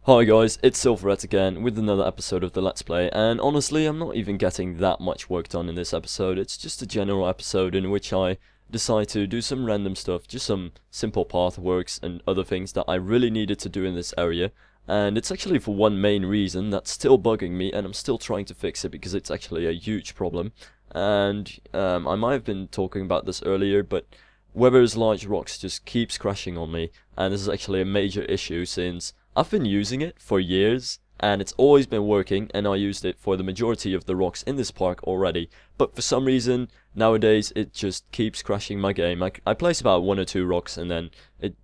Hi guys, it's Silverette again with another episode of the Let's Play, and honestly I'm not even getting that much work done in this episode. It's just a general episode in which I decide to do some random stuff, just some simple path works and other things that I really needed to do in this area. And it's actually for one main reason that's still bugging me, and I'm still trying to fix it because it's actually a huge problem. And I might have been talking about this earlier, but Weber's large rocks just keeps crashing on me, and this is actually a major issue since I've been using it for years, and it's always been working, and I used it for the majority of the rocks in this park already, but for some reason, nowadays, it just keeps crashing my game. I place about one or two rocks, and then,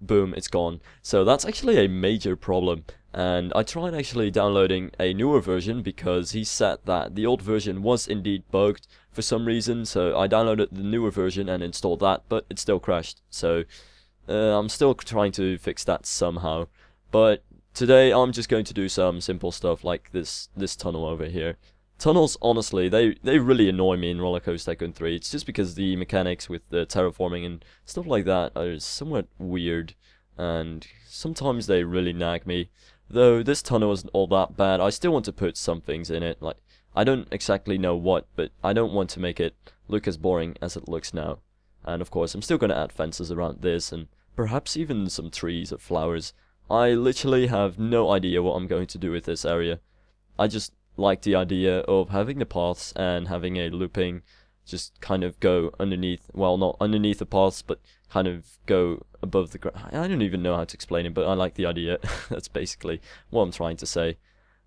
boom, it's gone. So that's actually a major problem, and I tried actually downloading a newer version, because he said that the old version was indeed bugged for some reason, so I downloaded the newer version and installed that, but it still crashed, so I'm still trying to fix that somehow. But today I'm just going to do some simple stuff like this tunnel over here. Tunnels, honestly, they really annoy me in Roller Coaster Tycoon 3. It's just because the mechanics with the terraforming and stuff like that are somewhat weird, and sometimes they really nag me. Though this tunnel isn't all that bad, I still want to put some things in it. Like, I don't exactly know what, but I don't want to make it look as boring as it looks now. And of course, I'm still going to add fences around this, and perhaps even some trees or flowers. I literally have no idea what I'm going to do with this area. I just like the idea of having the paths and having a looping just kind of go underneath, well, not underneath the paths, but kind of go above the ground. I don't even know how to explain it, but I like the idea. That's basically what I'm trying to say.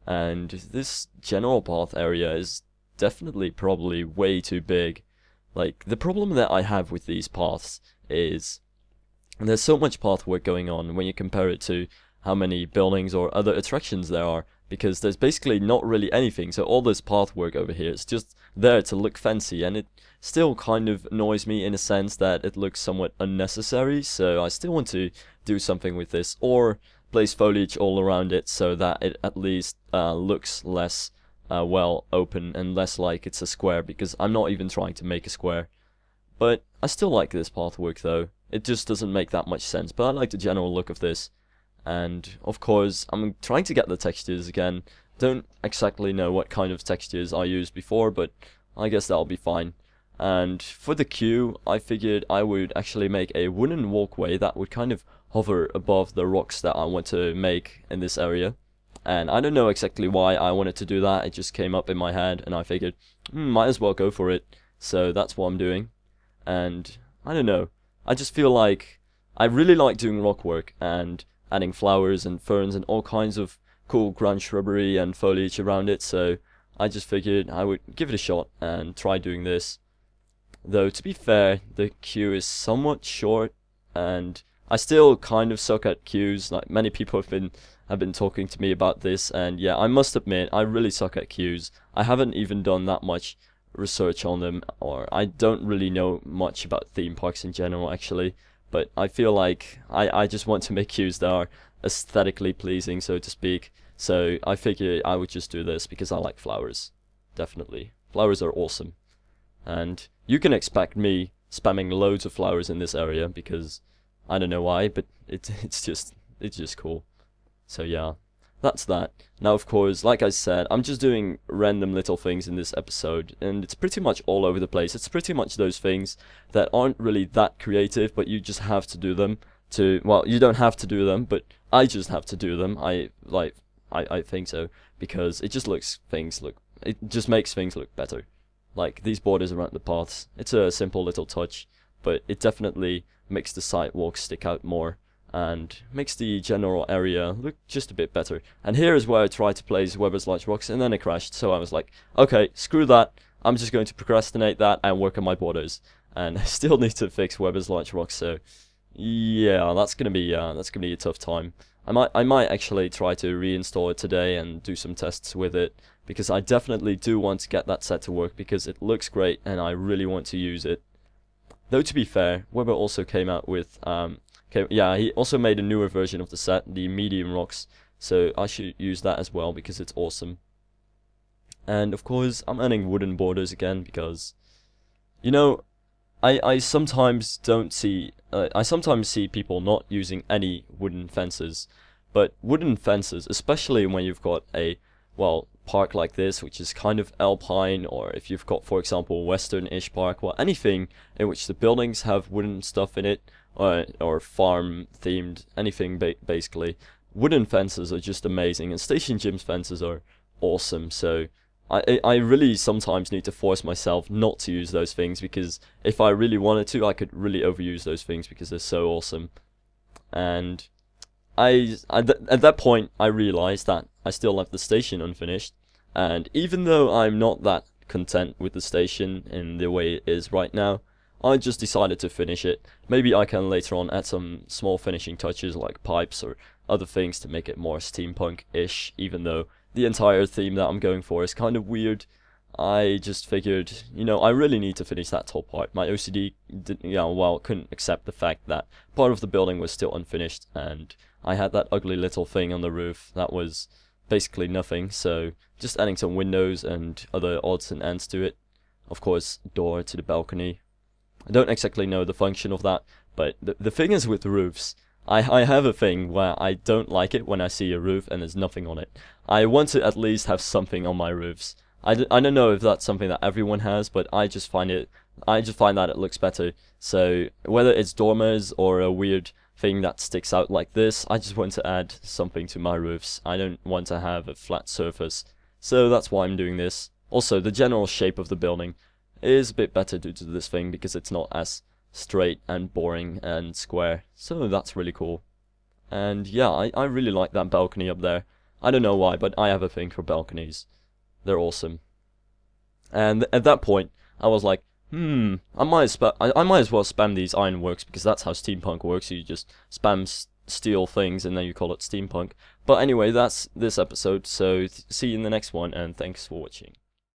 And this general path area is definitely probably way too big. Like, the problem that I have with these paths is there's so much path work going on when you compare it to how many buildings or other attractions there are, because there's basically not really anything. So all this path work over here is just there to look fancy, and it still kind of annoys me in a sense that it looks somewhat unnecessary. So I still want to do something with this, or place foliage all around it so that it at least looks less well open and less like it's a square, because I'm not even trying to make a square. But I still like this path work though. It just doesn't make that much sense, but I like the general look of this. And of course, I'm trying to get the textures again. Don't exactly know what kind of textures I used before, but I guess that'll be fine. And for the queue, I figured I would actually make a wooden walkway that would kind of hover above the rocks that I want to make in this area. And I don't know exactly why I wanted to do that, it just came up in my head, and I figured, might as well go for it. So that's what I'm doing. And I don't know, I just feel like I really like doing rock work and adding flowers and ferns and all kinds of cool ground shrubbery and foliage around it, so I just figured I would give it a shot and try doing this. Though to be fair, the queue is somewhat short, and I still kind of suck at queues. Like, many people have been talking to me about this, and yeah, I must admit I really suck at queues. I haven't even done that much research on them, or I don't really know much about theme parks in general actually, but I feel like I just want to make queues that are aesthetically pleasing, so to speak. So I figure I would just do this because I like flowers. Definitely. Flowers are awesome. And you can expect me spamming loads of flowers in this area because I don't know why, but it's just cool. So yeah, that's that. Now, of course, like I said, I'm just doing random little things in this episode, and it's pretty much all over the place. It's pretty much those things that aren't really that creative, but you just have to do them well, you don't have to do them, but I just have to do them. I think so, because it just it just makes things look better. Like these borders around the paths, it's a simple little touch, but it definitely makes the sidewalks stick out more and makes the general area look just a bit better. And here is where I tried to place Weber's large rocks, and then it crashed, so I was like, okay, screw that, I'm just going to procrastinate that and work on my borders. And I still need to fix Weber's large rocks, so yeah, that's gonna be a tough time. I might actually try to reinstall it today and do some tests with it, because I definitely do want to get that set to work because it looks great and I really want to use it. Though to be fair, Weber also came out with yeah, he also made a newer version of the set, the medium rocks, so I should use that as well because it's awesome. And of course, I'm adding wooden borders again because, you know, I sometimes don't see, I sometimes see people not using any wooden fences, But wooden fences, especially when you've got a, well, park like this, which is kind of alpine, or if you've got, for example, a western-ish park, well, anything in which the buildings have wooden stuff in it, or farm-themed, anything basically, wooden fences are just amazing, and Station Gym's fences are awesome, so I really sometimes need to force myself not to use those things, because if I really wanted to, I could really overuse those things because they're so awesome. And at that point, I realized that I still left the station unfinished, and even though I'm not that content with the station in the way it is right now, I just decided to finish it. Maybe I can later on add some small finishing touches like pipes or other things to make it more steampunk-ish, even though the entire theme that I'm going for is kind of weird. I just figured, I really need to finish that top part. My OCD couldn't accept the fact that part of the building was still unfinished, and I had that ugly little thing on the roof that was basically nothing, so just adding some windows and other odds and ends to it. Of course, door to the balcony. I don't exactly know the function of that, but the thing is with roofs, I have a thing where I don't like it when I see a roof and there's nothing on it. I want to at least have something on my roofs. I don't know if that's something that everyone has, but I just find that it looks better. So whether it's dormers or a weird thing that sticks out like this, I just want to add something to my roofs. I don't want to have a flat surface. So that's why I'm doing this. Also, the general shape of the building is a bit better due to this thing because it's not as straight and boring and square. So that's really cool. And yeah, I really like that balcony up there. I don't know why, but I have a thing for balconies. They're awesome. And at that point, I was like, I might as well spam these ironworks, because that's how steampunk works. You just spam steel things and then you call it steampunk. But anyway, that's this episode, so see you in the next one, and thanks for watching.